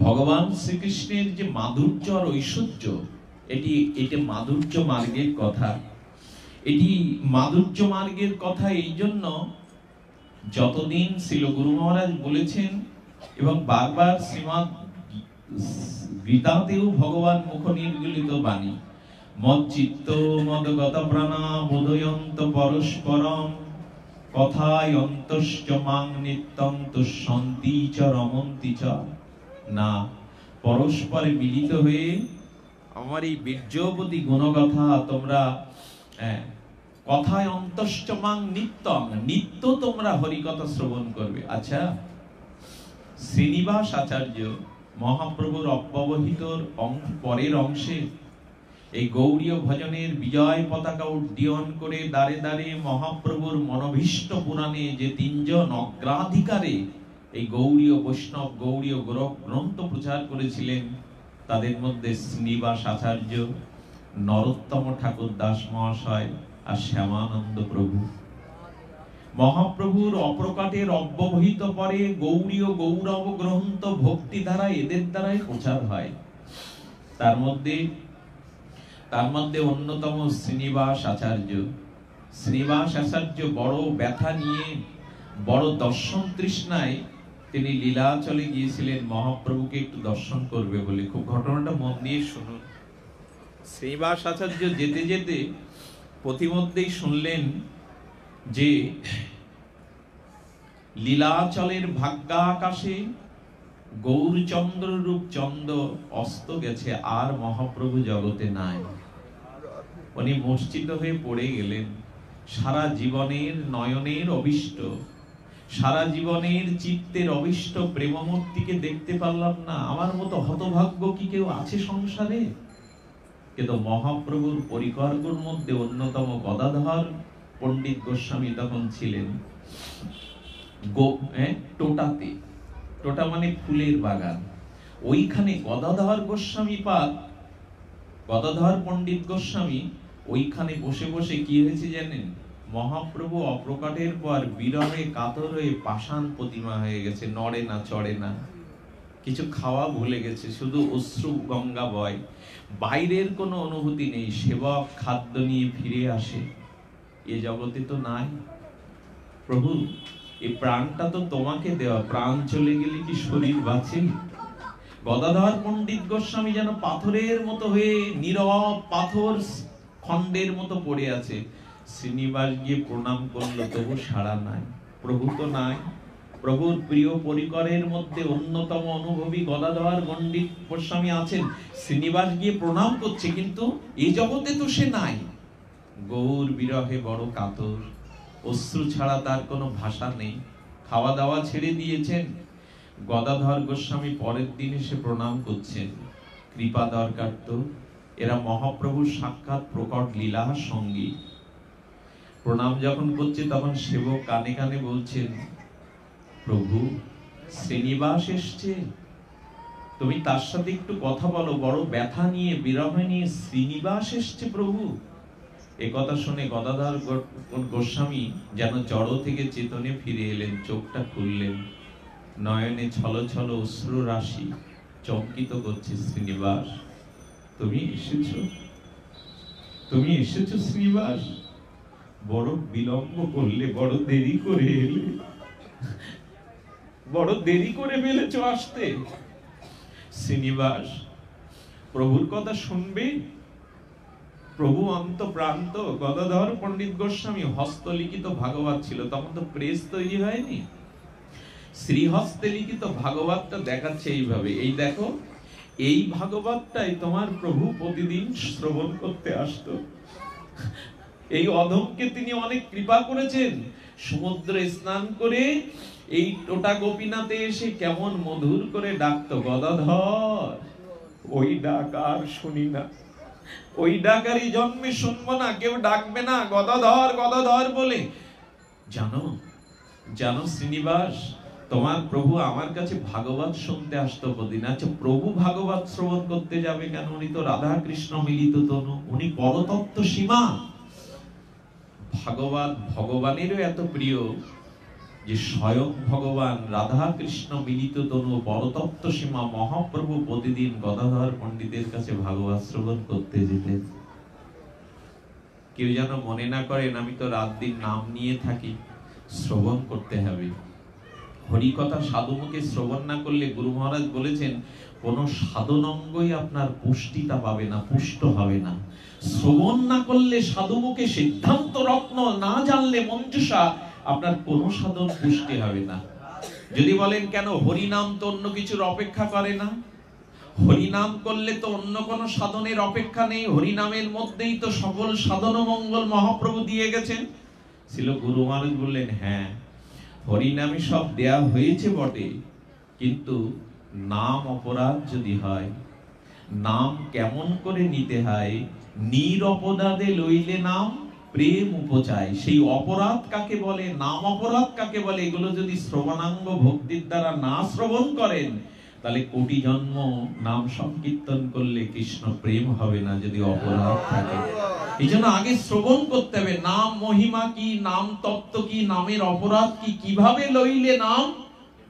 ভগবান শ্রীকৃষ্ণের যে মাধুর্য আর ঐশ্বর্য, এটা মাধুর্য মার্গের কথা। এটি মাধুর্য মার্গের কথা এই জন্য, যতদিন শ্রীল গুরু মহারাজ বলেছেন এবং বারবার শ্রীমদ্ গীতাতেও ভগবান মুখ নির্গলিত বাণী, মজ্জিত্ত মদগত প্রাণা বোধয়ন্ত পরস্পরম কথায় অন্তশ্চ মাং নিত্যং তুষ্যন্তি চ রমন্তি চ। না, পরস্পরে মিলিত হয়ে আমার এই বীর্যবতী গুণগাথা তোমরা কথায় অন্তশ্চ মাং নিত্যং, নিত্য তোমরা হরিকথা শ্রবণ করবে। আচ্ছা, শ্রীনিবাস আচার্য মহাপ্রভুর অব্যবহিতর পরের অংশে এই গৌড়ীয় ভজনের বিজয় পতাকা উড্ডীয়ন করে দাঁড়ে দাঁড়িয়ে মহাপ্রভুর মনোভীষ্ট পুরাণে যে তিনজন অগ্রাধিকারে এই গৌড়ীয় বৈষ্ণব গৌড়ীয় গ্রন্থ প্রচার করেছিলেন, তাদের মধ্যে শ্রীনিবাস আচার্য, নরোত্তম ঠাকুর দাস মহাশয় আর শ্যামানন্দ প্রভু। মহাপ্রভুর অপ্রকাটের অব্যবহিত পরে গৌড়ীয় গৌরব গ্রন্থ ভক্তি ধারা এদের দ্বারাই প্রচার হয়। তার মধ্যে অন্যতম শ্রীনিবাস আচার্য। শ্রীনিবাস আচার্য বড় ব্যথা নিয়ে, বড় দর্শন তৃষ্ণায় তিনি লীলাচলে গিয়েছিলেন মহাপ্রভুকে একটু দর্শন করবে বলে। খুব ঘটনাটা মন দিয়ে শুনুন। শ্রীনিবাস আচার্য যেতে যেতে পথিমধ্যেই শুনলেন যে লীলাচলের ভাগ্যাকাশে গৌরচন্দ্র রূপ চন্দ্র অস্ত গেছে, আর মহাপ্রভু জগতে নাই। উনি মূর্ছিত হয়ে পড়ে গেলেন। সারা জীবনের নয়নের অভিষ্ট, সারা জীবনের চিত্তের অভিষ্ট প্রেমমূর্তিকে দেখতে পারলাম না, আমার মতো হতভাগ্য কি কেউ আছে সংসারে? কিন্তু মহাপ্রভুর পরিকর্গর মধ্যে অন্যতম গদাধর পণ্ডিত গোস্বামী তখন ছিলেন টোটাতে। টোটা মানে ফুলের বাগান। ওইখানে গদাধর পণ্ডিত গোস্বামী ওইখানে বসে বসে কি হয়েছে জানেন? মহাপ্রভু অপ্রকাটের পর বিরহে কাতর হয়ে পাষাণ প্রতিমা হয়ে গেছে, নড়ে না, চড়ে না, কিছু খাওয়া ভুলে গেছে, শুধু অশ্রু গঙ্গা বয়, বাইরের কোনো অনুভূতি নেই। সেবক খাদ্য নিয়ে ফিরে আসে, এ জগতে তো নাই। প্রভু, এই প্রাণটা তো তোমাকে দেওয়া, প্রাণ চলে গেলে কি শরীর বাঁচে? গদাধর পণ্ডিত গোস্বামী যেন পাথরের মতো হয়ে নীরব পাথর খণ্ডের মতো পড়ে আছে। শ্রীনিবাস গিয়ে প্রণাম করলো, তবু সাড়া নাই, প্রভু তো নাই। প্রভুর প্রিয় পরিকরের মধ্যে অন্যতম অনুভবী গদাধর পণ্ডিত গোস্বামী আছেন। শ্রীনিবাস গিয়ে প্রণাম করছে, কিন্তু এই জগতে তো সে নাই। গৌর বিরহে বড় কাতর, অশ্রু ছাড়া তার কোনো ভাষা নেই। খাওয়া দাওয়া ছেড়ে দিয়েছেন। গদাধর গোস্বামী পরের দিন এসে প্রণাম করছেন। কৃপা দরকার তো, এরা মহাপ্রভুর সাক্ষাৎ প্রকট লীলা সঙ্গী। প্রণাম যখন করছে তখন সেবক কানে কানে বলছেন, প্রভু শ্রীনিবাস এসছে, তুমি তার সাথে একটু কথা বলো, বড় ব্যথা নিয়ে, বিরহ নিয়ে শ্রীনিবাস এসছে প্রভু। একথা শুনে গদাধর গোস্বামী যেন জড় থেকে চেতনে ফিরে এলেন, চোখটা খুললেন, নয়নে ছল ছল অশ্রু রাশি চমকিত করছে। শ্রীনিবাস, তুমি এসেছো শ্রীনিবাস? বড় বিলম্ব করলে, বড় দেরি করে এলে, বড় দেরি করে ফেলেছ আসতে। শ্রীনিবাস, প্রভুর কথা শুনবে? প্রভু অন্তপ্রান্ত। গদাধর পণ্ডিত গোস্বামী হস্তলিখিত ভাগবত ছিল, তখন তো প্রেস তৈরি হয়নি। শ্রীহস্তে লিখিত ভাগবতটা দেখাচ্ছে এইভাবে, এই দেখো, এই ভাগবতটাই তোমার প্রভু প্রতিদিন শ্রবণ করতে আসতো। এই অধমকে তিনি অনেক কৃপা করেছেন। সমুদ্রে স্নান করে এই টোটা গোপীনাথে এসে কেমন মধুর করে ডাকতো, গদাধর। ওই ডাক আর শুনি না, ওই ডাকারই জন্মে শুনবো না, কেউ ডাকবে না গদাধর গদাধর বলে। জানো শ্রীনিবাস, তোমার প্রভু আমার কাছে ভাগবত শুনতে আসতো প্রতিদিন। আচ্ছা, প্রভু ভাগবত শ্রবণ করতে যাবে কেন? উনি তো রাধা কৃষ্ণ মিলিত তনু, উনি পরতত্ত্ব সীমা। ভাগবত ভগবানেরও এত প্রিয় যে স্বয়ং ভগবান রাধা কৃষ্ণ মিলিত তনু পরতত্ত্ব সীমা মহাপ্রভু প্রতিদিন গদাধর পণ্ডিতের কাছে ভাগবত শ্রবণ করতে যেতেন। কেউ যেন মনে না করেন আমি তো রাত দিন নাম নিয়ে থাকি, শ্রবণ করতে হবে। হরিকথা সাধুমুখে শ্রবণ না করলে গুরু মহারাজ বলেছেন কোন সাধনাঙ্গই আপনার পুষ্টিতা পাবে না, পুষ্ট হবে না। শ্রবণ না করলে সাধুমুখে সিদ্ধান্ত রত্ন না জানলে মঞ্জুষা আপনার কোন সাধন পুষ্টি হবে না। যদি বলেন কেন, হরিনাম তো অন্য কিছুর অপেক্ষা করে না, হরিনাম করলে তো অন্য কোন সাধনের অপেক্ষা নেই, হরিনামের মধ্যেই তো সকল সাধন মঙ্গল মহাপ্রভু দিয়ে গেছেন। ছিল গুরু মহারাজ বললেন হ্যাঁ হরিনামে সব দেয়া হয়েছে বটে, কিন্তু নাম অপরাধ যদি হয়, নাম কেমন করে নিতে হয়, নিরপরাধে লইলে নাম প্রেম উপচায়। সেই অপরাধ কাকে বলে, নাম অপরাধ কাকে বলে, এগুলো যদি শ্রবণাঙ্গ ভক্তির দ্বারা না শ্রবণ করেন তাহলে কোটি জন্ম নাম সংকীর্তন করলে কৃষ্ণ প্রেম হবে না, যদি অপরাধ থাকে। এই জন্য আগে শ্রবণ করতে হবে নাম মহিমা কি, নাম তত্ত্ব কি, নামের অপরাধ কি, কিভাবে লইলে নাম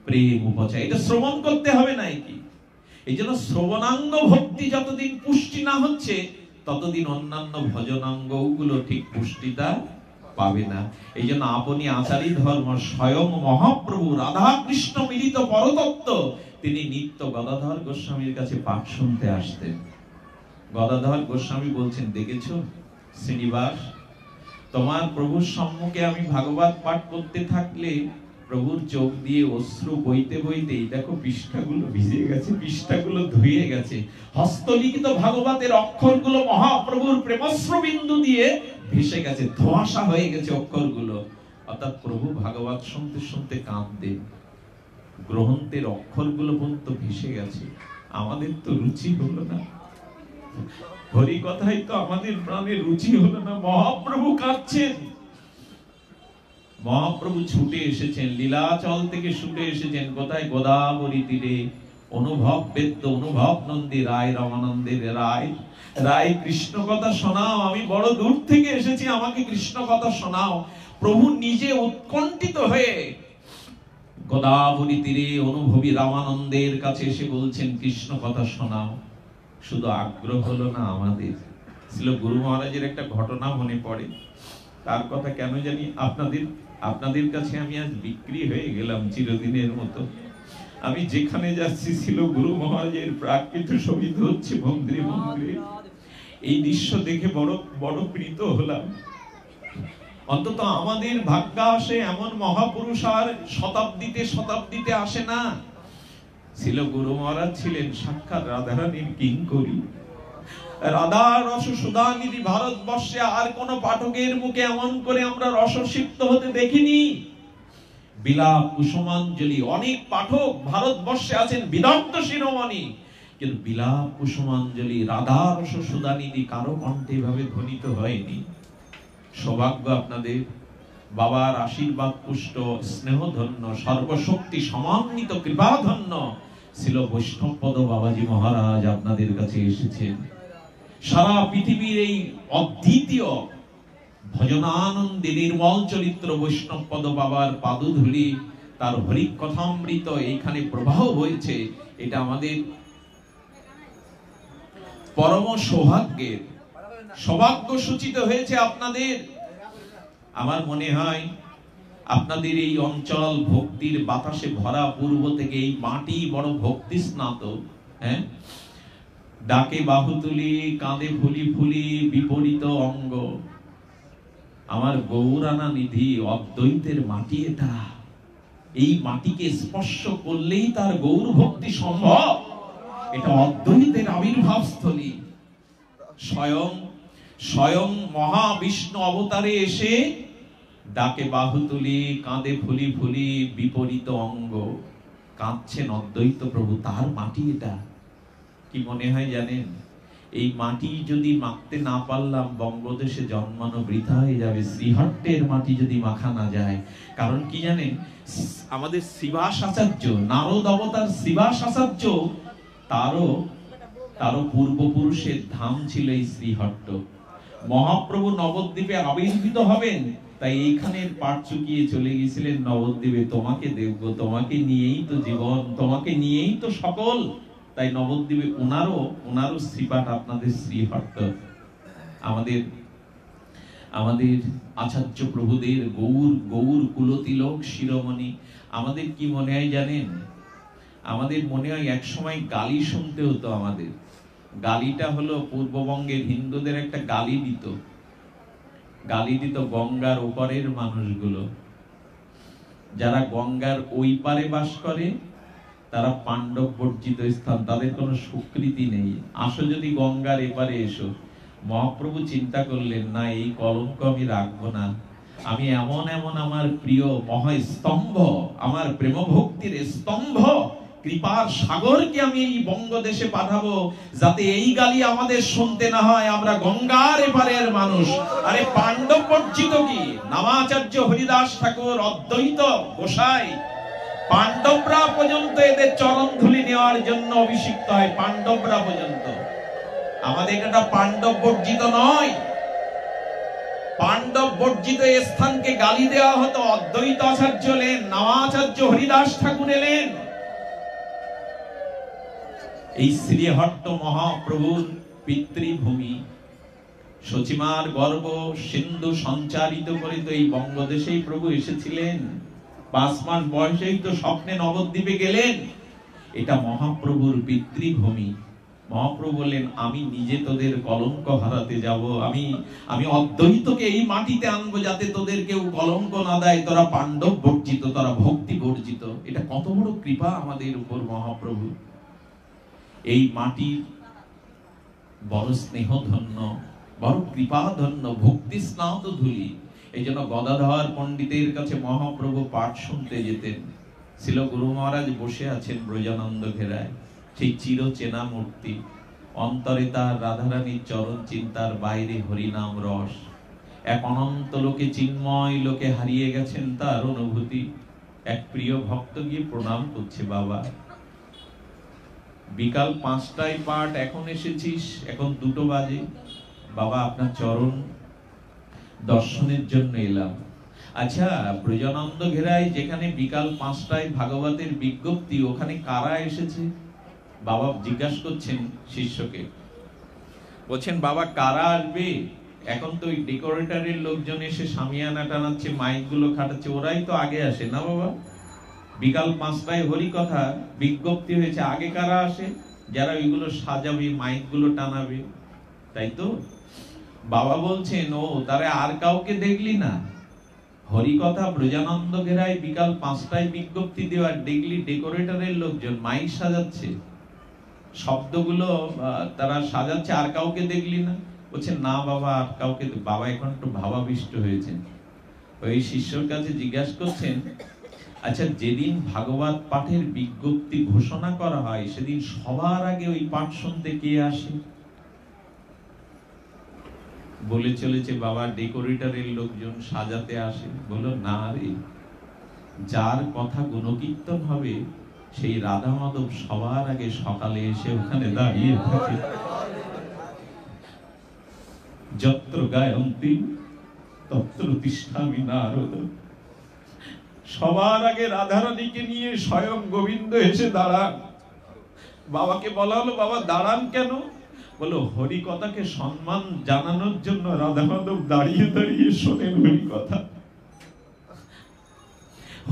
প্রেম উপচায়, এটা শ্রবণ করতে হবে না কি। এই জন্য শ্রবণাঙ্গ ভক্তি যতদিন পুষ্টি না হচ্ছে ততদিন অন্যান্য ভজনাঙ্গ গুলো ঠিক পুষ্টিটা পাবে না। এই জন্য আপনি আচারী ধর্ম স্বয়ং মহাপ্রভু রাধা কৃষ্ণ মিলিত পরতত্ত্ব তিনি নিত্য গদাধর গোস্বামীর কাছে পাঠ শুনতে আসতেন। গদাধর গোস্বামী বলছেন, দেখেছো শ্রীনিবাস, তোমার প্রভুর সম্মুখে আমি ভাগবত পাঠ করতে থাকলে প্রভুর চোখ দিয়ে অশ্রু বইতে বইতেই দেখো পৃষ্ঠাগুলো ভিজে গেছে, পৃষ্ঠাগুলো ধুয়ে গেছে, হস্তলিখিত ভাগবতের অক্ষরগুলো মহাপ্রভুর প্রেমস্র বিন্দু দিয়ে ভেসে গেছে, ধোঁয়াশা হয়ে গেছে অক্ষরগুলো। অর্থাৎ প্রভু ভাগবত শুনতে শুনতে কাঁদতেন, গ্রন্থের অক্ষরগুলো পর্যন্ত ভেসে গেছে। আমাদের তো রুচি হলো না, হরি কথাই তো আমাদের প্রাণে রুচি হলো না। মহাপ্রভু কাঁদছেন, মহাপ্রভু ছুটে এসেছেন, লীলাচল থেকে ছুটে এসেছেন কোথায়, গোদাবরী তীরে। অনুভব বেদ্য অনুভব নন্দী রায় রামানন্দের রায়, রায় কৃষ্ণ কথা শোনাও, আমি বড় দূর থেকে এসেছি, আমাকে কৃষ্ণ কথা শোনাও। প্রভু নিজে উৎকণ্ঠিত হয়ে গোদাবরী তীরে অনুভবী রামানন্দের কাছে এসে বলছেন কৃষ্ণ কথা শোনাও। শুধু আগ্রহ হলো না আমাদের। ছিল গুরু মহারাজের একটা ঘটনা মনে পড়ে, তার কথা কেন জানি আপনাদের কাছে আমি আজ বিক্রি হয়ে গেলাম চিরদিনের মতো। আমি যেখানে যাচ্ছি ছিল গুরু মহারাজের প্রাকৃত ছবি হচ্ছে মন্দিরে মন্দিরে। এই দৃশ্য দেখে বড় বড় প্রীত হলাম। অন্তত আমাদের ভাগ্য আসে এমন মহাপুরুষ আর শতাব্দীতে শতাব্দীতে আসে না। ছিল গুরু মহারাজ ছিলেন সাক্ষাৎ রাধারানীর কিঙ্করী। রাধা রস সুধানিধি ভারতবর্ষে আর কোন পাঠকের মুখে এমন করে আমরা রসসিক্ত হতে দেখিনি। বিলাপ কুসুমাঞ্জলি, অনেক পাঠক ভারতবর্ষে আছেন বিদগ্ধ শিরোমণি, কিন্তু বিলাপ কুসুমাঞ্জলি রাধা রস সুধানিধি কারো কণ্ঠে এভাবে ধ্বনিত হয়নি। সৌভাগ্য আপনাদের, বাবার আশীর্বাদ পুষ্ট স্নেহধন্য সর্বশক্তি সমান্বিত কৃপাধন্য ছিল বৈষ্ণবপদ বাবাজি মহারাজ আপনাদের কাছে এসেছেন। সারা পৃথিবীর এই অদ্বিতীয় ভজনানন্দী নির্মল চরিত্র বৈষ্ণবপদ বাবার পাদধূলি, তার হরি কথামৃত এইখানে প্রবাহ হয়েছে। এটা আমাদের পরম সৌভাগ্যের, সৌভাগ্য সূচিত হয়েছে আপনাদের। আমার মনে হয় আপনাদের এই অঞ্চল ভক্তির বাতাসে ভরা, পূর্ব থেকে এই মাটি বড় ভক্তি স্নাত। হ্যাঁ, ডাকে বাহু তুলি, কাঁদে ফুলি ফুলি বিপরীত অঙ্গ। আমার গৌরানা নিধি অদ্বৈতের মাটি এটা। এই মাটিকে স্পর্শ করলেই তার গৌর ভক্তি সম্ভব। এটা অদ্বৈতের আবির্ভাব স্থলী। স্বয়ং মহাবিষ্ণু অবতারে এসে ডাকে বাহু তুলি, কাঁদে ফুলি ফুলি বিপরীত অঙ্গ। কাঁদছেন অদ্বৈত প্রভু, তার মাটি এটা। কি মনে হয় জানেন, এই মাটি যদি মাখতে না পারলাম বঙ্গদেশে জন্মানো বৃথা হয়ে যাবে। শ্রীহট্টের মাটি যদি মাখা না যায়। কারণ কি জানেন, আমাদের শ্রীবাস আচার্য, নারদ অবতার শ্রীবাস আচার্য, তারও পূর্বপুরুষের ধাম ছিল এই শ্রীহট্ট। মহাপ্রভু নবদ্বীপে আবির্ভূত হবেন, তাই এইখানের পাট চুকিয়ে চলে গেছিলেন নবদ্বীপে। তোমাকে দেখব, তোমাকে নিয়েই তো জীবন, তোমাকে নিয়েই তো সকল। তাই নবদ্বীপে ওনারও শ্রীপাঠ আপনাদের শ্রীহট্ট। আমাদের আচার্য প্রভুদের গৌর কুলতিলক শিরোমণি। আমাদের কি মনে হয় জানেন? আমাদের মনে হয় এক সময় গালি শুনতে হতো। আমাদের গালিটা হলো পূর্ববঙ্গের হিন্দুদের একটা গালি দিত গঙ্গার ওপারের মানুষগুলো। যারা গঙ্গার ওই পারে বাস করে তারা পাণ্ডব বর্জিত স্থান, তাদের কোনো স্বীকৃতি নেই। আসো যদি গঙ্গার এপারে এসো। মহাপ্রভু চিন্তা করলেন, না, এই কলঙ্ক আমি রাখবো না। আমি এমন আমার প্রিয় মহাস্তম্ভ, আমার প্রেম ভক্তির স্তম্ভ কৃপার সাগরকে আমি এই বঙ্গদেশে পাঠাবো, যাতে এই গালি আমাদের শুনতে না হয়। আমরা গঙ্গার এপারের মানুষ। আরে পাণ্ডব বর্জিত কি? নামাচার্য হরিদাস ঠাকুর, অদ্বৈত গোসাই, পাণ্ডবরা পর্যন্ত এদের চরণ ধুলি নেওয়ার জন্য অভিষিক্ত হয়। পাণ্ডবরা পর্যন্ত। আমাদের এটা পাণ্ডব বর্জিত নয়। পাণ্ডব বর্জিত স্থানকে গালি দেওয়া হতো। অদ্বৈত আচার্য এলেন, নামাচার্য হরিদাস ঠাকুর এলেন। এই শ্রীহট্ট মহাপ্রভুর পিতৃভূমি, সচিমার গর্ভ সিন্ধু সঞ্চারিত করে তো এই বঙ্গদেশেই প্রভু এসেছিলেন। 5 মাস বয়সেই তো স্বপ্নে নবদ্বীপে গেলেন। এটা মহাপ্রভুর পিতৃভূমি। মহাপ্রভু বললেন, আমি নিজে তোদের কলঙ্ক হারাতে যাব। আমি অদ্বৈতকে এই মাটিতে আনবো, যাতে তোদের কেউ কলঙ্ক না দেয়। তোরা পাণ্ডব বর্জিত, তোরা ভক্তি বর্জিত। এটা কত বড় কৃপা আমাদের উপর মহাপ্রভু। এই মাটির বড় স্নেহ ধন্য, বড় কৃপা ধন্য, ভক্তি স্নাত ধুলি। এই জন্য গদাধর পণ্ডিতের কাছে মহাপ্রভু পাঠ শুনতে যেতেন। ছিল গুরু মহারাজ বসে আছেন ব্রজানন্দ ঘেরায়, সেই চির চেনা মূর্তি। অন্তরে তার রাধারানীর চরণ চিন্তার, বাইরে হরিনাম রস। এক অনন্ত লোকে, চিন্ময় লোকে হারিয়ে গেছেন তার অনুভূতি। এক প্রিয় ভক্ত গিয়ে প্রণাম করছে, বাবা বিকাল 5টায় পাঠ, এখন এসেছিস, এখন 2টো বাজে। বাবা আপনার চরণ দর্শনের জন্য এলাম। আচ্ছা, ব্রজানন্দ ঘেরায় যেখানে বিকাল 5টায় ভাগবতের বিজ্ঞপ্তি, ওখানে কারা এসেছে? বাবা জিজ্ঞাসা করছেন শিষ্যকে, বলছেন, বাবা কারা আসবে? এখন তো ওই ডেকোরেটরের লোকজন এসে সামিয়ানা টানাচ্ছে, মাইক গুলো খাটাচ্ছে, ওরাই তো আগে আসে না বাবা? বিকাল 5টায় হরি কথা বিজ্ঞপ্তি হয়েছে, আগে কারা আসে? যারা ওইগুলো সাজাবে, মাইক গুলো টানাবে, তাই তো? বাবা বলছেন, ও তারা আর কাউকে দেখলি না? হরি কথা ব্রজানন্দ ঘেরায় বিকাল 5টায় বিজ্ঞপ্তি দেওয়ার, দেখলি ডেকোরেটরের লোকজন মাইক সাজাচ্ছে, শব্দগুলো তারা সাজাচ্ছে, আর কাউকে দেখলি না? বলছে, না বাবা, আর কাউকে। বাবা এখন একটু ভাবাবিষ্ট হয়েছেন। ওই শিষ্যর কাছে জিজ্ঞাসা করছেন, আচ্ছা, যেদিন ভাগবত পাঠের বিজ্ঞপ্তি ঘোষণা করা হয়, সেদিন সবার আগে ওই পাঠ শুনতে কে আসে? বলে চলেছে, বাবা ডেকোরেটরের লোকজন সাজাতে আসে। বলল, না রে, যার কথা গুণকীর্তন হবে সেই রাধা মাধব সবার আগে সকালে এসে ওখানে দাঁড়িয়ে থাকে। যত্র গায়ন্তি তত্র তিষ্ঠামি নারদ। সবার আগে রাধারানীকে নিয়ে স্বয়ং গোবিন্দ এসে দাঁড়ান। বাবাকে বলা হলো, বাবা দাঁড়ান কেন? বলো, হরি কথাকে সম্মান জানানোর জন্য রাধা মাধব দাঁড়িয়ে দাঁড়িয়ে শোনেন হরি কথা।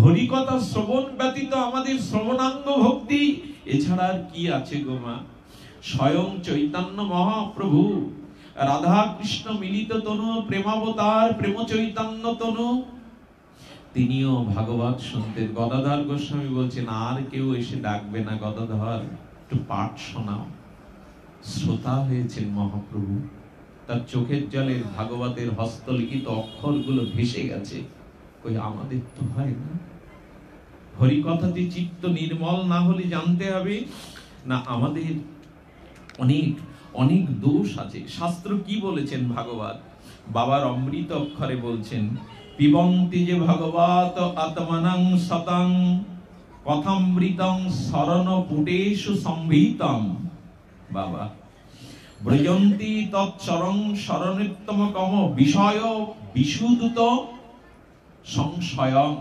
হরি কথা শ্রবণ ব্যতীত আমাদের শ্রবণাঙ্গ ভক্তি এছাড়া আর কি আছে গো মা? স্বয়ং চৈতন্য মহাপ্রভু, রাধা কৃষ্ণ মিলিত তনু, প্রেমাবতার, প্রেম চৈতন্য তনু, তিনিও ভাগবত শুনতেন। গদাধর গোস্বামী বলছেন, আর কেউ এসে ডাকবে না, গদাধর একটু পাঠ শোনাও। শ্রোতা হয়েছেন মহাপ্রভু। তার চোখের জলে ভাগবতের হস্তলিখিত অক্ষরগুলো ভেসে গেছে। কই আমাদের তো হয় না। হরি কথাতে চিত্ত নির্মল না হলে জানতে হবে না আমাদের অনেক অনেক দোষ আছে। শাস্ত্র কি বলেছেন? ভাগবত বাবার অমৃত অক্ষরে বলছেন, পিবন্তি যে ভগবত আত্মনং সতং কথামৃতং শরণ পুটেষু সম্ভীতম। বাবা ব্রজন্তি তৎচরং শরণোত্তম কম বিষয় বিশুদ্ধ সংশয়ং।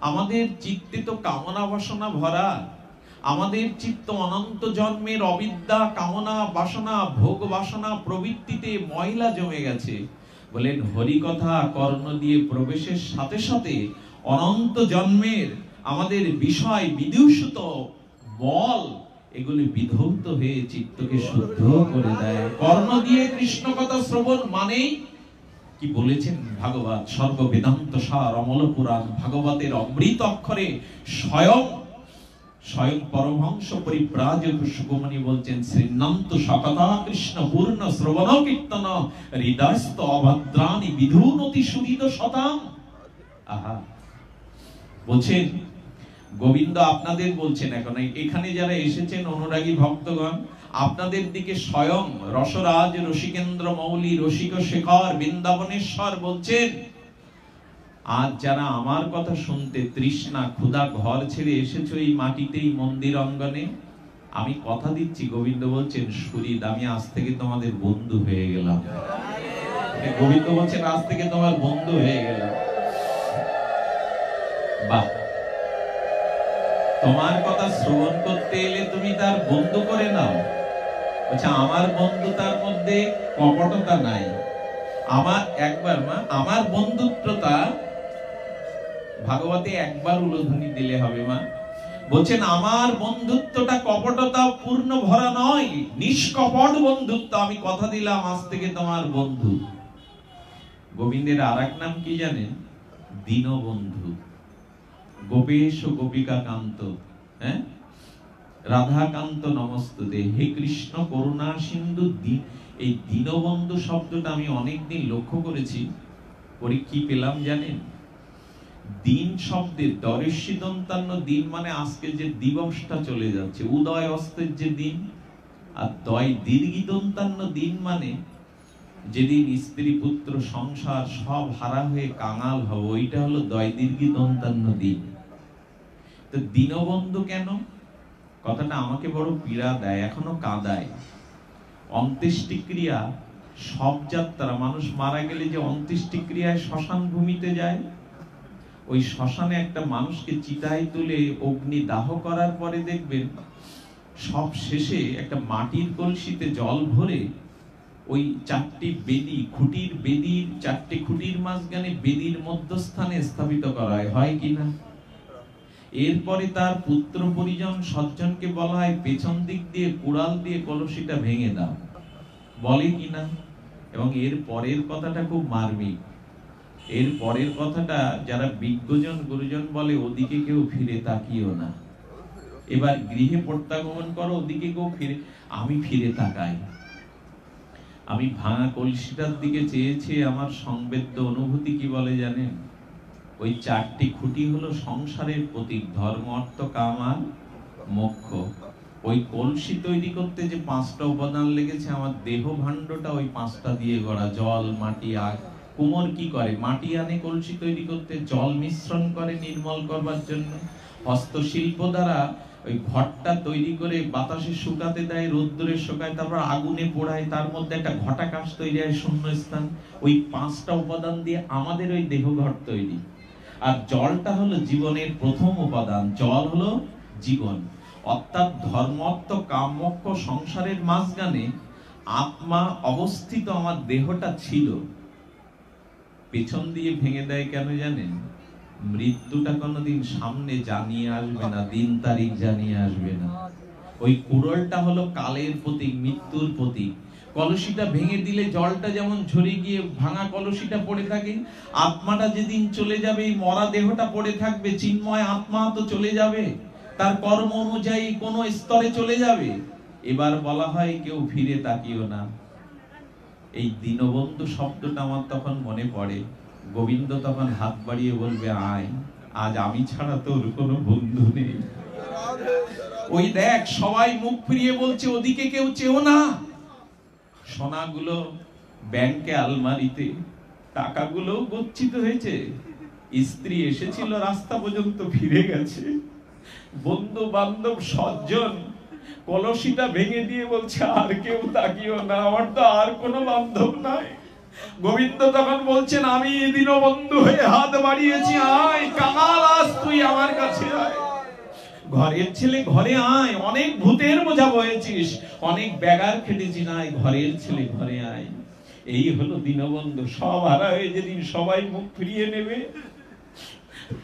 আমাদের চিত্তে তো কামনা বাসনা ভরা, আমাদের চিত্ত অনন্ত জন্মের অবিদ্যা, কামনা বাসনা, ভোগ বাসনা প্রবৃত্তিতে ময়লা জমে গেছে। বলেন হরি কথা কর্ণ দিয়ে প্রবেশের সাথে সাথে অনন্ত জন্মের আমাদের বিষয় বিদূষিত মল এগুলি বিধৌত হয়ে চিত্তকে শুদ্ধ করে দেয়। কর্ণ দিয়ে কৃষ্ণ কথা শ্রবণ মানেই কি বলেছেন ভাগবত, সর্ব বেদান্ত সার অমল পুরাণ। ভাগবতের অমৃত অক্ষরে স্বয়ং পরমহংস পরিব্রাজক সুগমণি বলছেন, শ্রীনন্ত সকথা কৃষ্ণ পূর্ণ শ্রবণ কীর্তন হৃদয়স্থ অভদ্রাণি বিধুনতি সুহৃদ শতাম। আহা, বলছেন গোবিন্দ আপনাদের বলছেন, এখন এখানে যারা এসেছেন অনুরাগী ভক্তগণ, আপনাদের দিকে স্বয়ং রসরাজ রসিকেন্দ্র মৌলি রসিক শেখর বৃন্দাবনেশ্বর বলছেন, আজ যারা আমার কথা শুনতে তৃষ্ণা ক্ষুধা ঘর ছেড়ে এসেছো এই মাটিতেই মন্দির অঙ্গনে, আমি কথা দিচ্ছি, গোবিন্দ বলছেন সুরিদ, আমি আজ থেকে তোমাদের বন্ধু হয়ে গেলাম। গোবিন্দ বলছেন আজ থেকে তোমার বন্ধু হয়ে গেলাম। বাহ, তোমার কথা শ্রবণ করতে এলে তুমি তার বন্ধু করে নাও। আচ্ছা, আমার বন্ধুতার মধ্যে কপটতা নাই। আমার বন্ধুত্বটা ভাগবতে একবার উলোধ্বনি দিলে হবে মা। বলছেন আমার বন্ধুত্বটা কপটতা পূর্ণ ভরা নয়, নিষ্কপট বন্ধুত্ব। আমি কথা দিলাম আজ থেকে তোমার বন্ধু। গোবিন্দের আরেক নাম কি জানেন? দীনবন্ধু। গোপেশ গোপিকা কান্ত, হ্যাঁ, রাধাকান্ত নমস্তুতে। হে কৃষ্ণ করুণা সিন্ধু। এই দীনবন্ধু শব্দটা আমি অনেকদিন লক্ষ্য করেছি, পরে কি পেলাম জানেন? দিন শব্দের দর্শী দন্তান্ন দিন মানে আজকে যে দিবসটা চলে যাচ্ছে, উদয় অস্তের যে দিন, আর দয় দীর্ঘি দন্তান্ন দিন মানে যেদিন স্ত্রী পুত্র সংসার সব হারা হয়ে কাঙাল হব, ওইটা হলো দয় দীর্ঘি দন্তান্ন দিন। তো দীনবন্ধু কেন? কথাটা আমাকে বড় পীড়া দেয়, এখনো কাঁদায়। অন্ত্যেষ্টিক্রিয়া, সব যাত্রা, মানুষ মারা গেলে যে অন্ত্যেষ্টিক্রিয়ায় শ্মশান ভূমিতে যায়, ওই শ্মশানে একটা মানুষকে চিতায় তুলে অগ্নি দাহ করার পরে দেখবেন সব শেষে একটা মাটির কলসিতে জল ভরে ওই চারটি বেদি, খুঁটির বেদির চারটি খুঁটির মাঝখানে বেদির মধ্যস্থানে স্থাপিত করা হয় কিনা? এরপরে তার পুত্র পরিজন সজ্জনকে বলা হয় পেছন দিক দিয়ে কুড়াল দিয়ে কলসিটা ভেঙে দাও, বলে কিনা? এবং এর পরের কথাটা খুব মার্মিক। এর পরের কথাটা যারা বিজ্ঞজন গুরুজন বলে, ওদিকে কেউ ফিরে তাকিও না, এবার গৃহে প্রত্যাগমন করো, ওদিকে কেউ ফিরে। আমি ফিরে তাকাই, আমি ভাঙা কলসিটার দিকে চেয়েছি। আমার সংবেদ্য অনুভূতি কি বলে জানেন? ওই চারটি খুঁটি হলো সংসারের প্রতীক, ধর্ম অর্থ কাম আর মোক্ষ। ওই কলসি তৈরি করতে যে পাঁচটা উপাদান লেগেছে, আমার দেহ ভাণ্ডটা ওই পাঁচটা দিয়ে গড়া, জল মাটি আগ। কুমোর কি করে? মাটি আনে কলসি তৈরি করতে, জল মিশ্রণ করে নির্মল করবার জন্য, হস্তশিল্প দ্বারা ওই ঘরটা তৈরি করে বাতাসে শুকাতে দেয়, রোদ্দুরে শুকায়, তারপর আগুনে পোড়ায়, তার মধ্যে একটা ঘটাকাশ তৈরি হয়, শূন্য স্থান। ওই পাঁচটা উপাদান দিয়ে আমাদের ওই দেহ ঘর তৈরি। আর জলটা হলো জীবনের প্রথম উপাদান, জল হলো জীবন। অর্থাৎ ধর্মত্ব কামক্ষ সংসারের মাঝখানে আত্মা অবস্থিত আমার দেহটা ছিল। পেছন দিয়ে ভেঙে দেয় কেন জানেন? মৃত্যুটা কোনোদিন সামনে জানিয়ে আসবে না, দিন তারিখ জানিয়ে আসবে না। ওই কুড়লটা হলো কালের প্রতীক, মৃত্যুর প্রতীক। কলসিটা ভেঙে দিলে জলটা যেমন ঝরে গিয়ে ভাঙা কলসিটা পড়ে থাকে, আত্মাটা যেদিন চলে যাবে এই মরা দেহটা পড়ে থাকবে, চিন্ময় আত্মা তো চলে যাবে, তার কর্ম অনুযায়ী কোন স্তরে চলে যাবে। এবার বলা হয় কেউ ফিরে তাকিও না। এই দীনবন্ধু শব্দটা আমার তখন মনে পড়ে। গোবিন্দ তখন হাত বাড়িয়ে বলবে, আয়, আজ আমি ছাড়া তোর কোনো বন্ধু নেই। ওই দেখ সবাই মুখ ফিরিয়ে বলছে, ওদিকে কেউ চেও না। সোনাগুলো ব্যাংকে আলমারিতে, টাকাগুলো গচ্ছিত হয়েছে, স্ত্রী এসেছিল রাস্তা পর্যন্ত ফিরে গেছে, বন্ধু বান্ধব সজ্জন কলসিটা ভেঙে দিয়ে বলছে আর কেউ তাকিও না, আমার তো আর কোনো বান্ধব নাই, গোবিন্দ তখন বলছেন, আমি দীনবন্ধু হয়ে হাত বাড়িয়েছি, আয় কাঙাল, আজ তুই আমার কাছে আয়, ঘরের ছেলে ঘরে আয়, অনেক ভূতের বোঝা বয়েছিস, অনেক ব্যাগার খেটেছিস, আয় ঘরের ছেলে ঘরে আয়। এই হলো দীনবন্ধু। সব হারা হয়ে যেদিন সবাই মুখ ফিরিয়ে নেবে,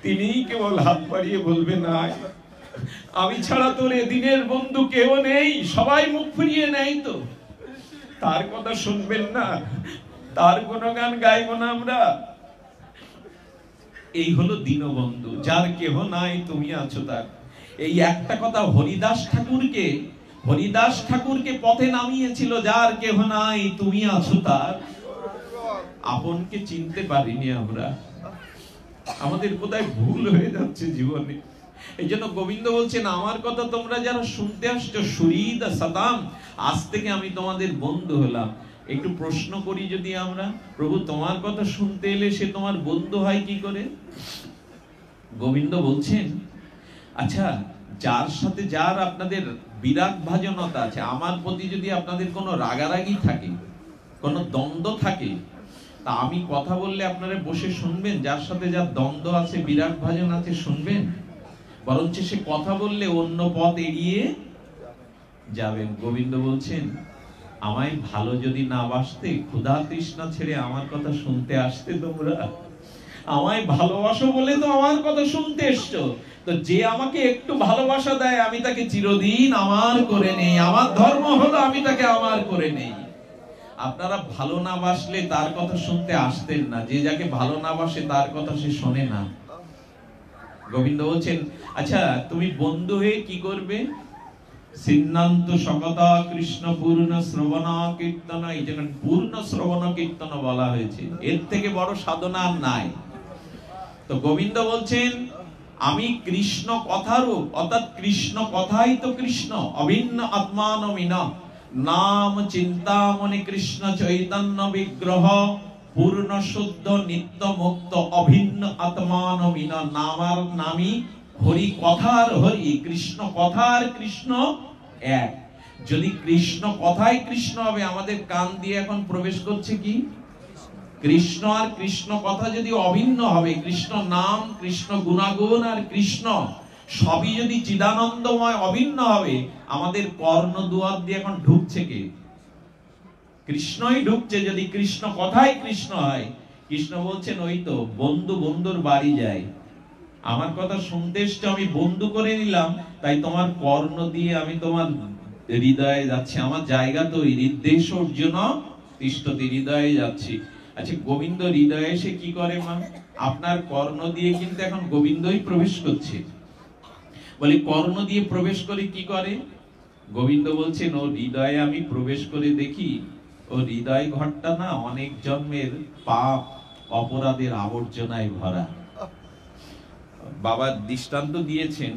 তিনিই কেবল হাত বাড়িয়ে বলবেন, আয়, আমি ছাড়া তোর দিনের বন্ধু কেউ নেই। সবাই মুখ ফিরিয়ে নেয় তো, তার কথা শুনবেন না, তার কোনো গান গাইব না আমরা। এই হলো দীনবন্ধু, যার কেহ নাই তুমি আছো তার। এই একটা কথা হরিদাস ঠাকুরকে পথে নামিয়েছিল, যার কেহ নাই তুমি আছো তার। আপনকে চিনতে পারিনি আমরা, আমাদের কোথায় ভুল হয়ে যাচ্ছে জীবনে। এই জন্য গোবিন্দ বলছেন, আমার কথা তোমরা যারা শুনতে আসছো, সুরিদ সাদাম, আজ থেকে আমি তোমাদের বন্ধু হলাম। একটু প্রশ্ন করি যদি আমরা, প্রভু তোমার কথা শুনতে এলে সে তোমার বন্ধু হয় কি করে? গোবিন্দ বলছেন, আচ্ছা, যার সাথে যার আপনাদের বিরাগ ভাজনতা আছে, আমার প্রতি যদি আপনাদের কোনো রাগারাগি থাকে, কোনো দ্বন্দ্ব থাকে, তা আমি কথা বললে আপনারা বসে শুনবেন? যার সাথে যার দ্বন্দ্ব আছে, বিরাগ ভাজন আছে, শুনবেন? বরঞ্চ সে কথা বললে অন্য পথ এড়িয়ে যাবেন। গোবিন্দ বলছেন, আমায় ভালো যদি না বাসতে, ক্ষুধা তৃষ্ণা ছেড়ে আমার কথা শুনতে আসতে তোমরা? আমায় ভালোবাসো বলে তো আমার কথা শুনতে এসছো। তো যে আমাকে একটু ভালোবাসা দেয়, আমি তাকে চিরদিন আমার করে নেই। আমার ধর্ম হলো আমি তাকে আমার করে নেই। আপনারা ভালো না বাসলে তার কথা শুনতে আসতেন না। যে যাকে ভালো না বাসে তার কথা সে শোনে না। গোবিন্দ বলছেন, আচ্ছা তুমি বন্ধু হয়ে কি করবে? সিন্নান্ত সকতা কৃষ্ণ পূর্ণ শ্রবণ কীর্তন। এই জন্য পূর্ণ শ্রবণ কীর্তন বলা হয়েছে, এর থেকে বড় সাধনা নাই। তো গোবিন্দ বলছেন, আমি কৃষ্ণ কথারূপ, অর্থাৎ কৃষ্ণ কথাই তো কৃষ্ণ, অভিন্ন আত্মানমিন নাম চিন্তামণি কৃষ্ণ চৈতন্য বিগ্রহ পূর্ণ শুদ্ধ নিত্য মুক্ত অভিন্ন আত্মানমিন। নামার নামই হরি, কথার হরি, কৃষ্ণ কথার কৃষ্ণ এক। যদি কৃষ্ণ কথাই কৃষ্ণ হবে, আমাদের কান দিয়ে এখন প্রবেশ করছে কি? কৃষ্ণ। আর কৃষ্ণ কথা যদি অভিন্ন হবে, কৃষ্ণ নাম, কৃষ্ণ গুণাগুণ আর কৃষ্ণ সবই যদি চিদানন্দময় অভিন্ন হবে, আমাদের কর্ণ দুয়ার দিয়ে এখন ঢুকছে কে? কৃষ্ণই ঢুকছে। যদি কৃষ্ণ কথাই কৃষ্ণ হয়, কৃষ্ণ বলছেন, ওই তো বন্ধু বন্ধুর বাড়ি যায়, আমার কথা শুনতে এসছো, আমি বন্ধু করে নিলাম, তাই তোমার কর্ণ দিয়ে আমি তোমার হৃদয়ে যাচ্ছি। আমার জায়গা তো হৃদয় অর্জুন তিষ্ঠতি, হৃদয়ে যাচ্ছি। আচ্ছা, গোবিন্দ হৃদয়ে এসে কি করে মা? আপনার কর্ণ দিয়ে কিন্তু এখন গোবিন্দই প্রবেশ করছে। বলে কর্ণ দিয়ে প্রবেশ করে কি করে? গোবিন্দ বলছেন, ও হৃদয়ে আমি প্রবেশ করে দেখি, ও হৃদয় ঘরটা না অনেক জন্মের পাপ অপরাধের আবর্জনায় ভরা। বাবা দৃষ্টান্ত দিয়েছেন,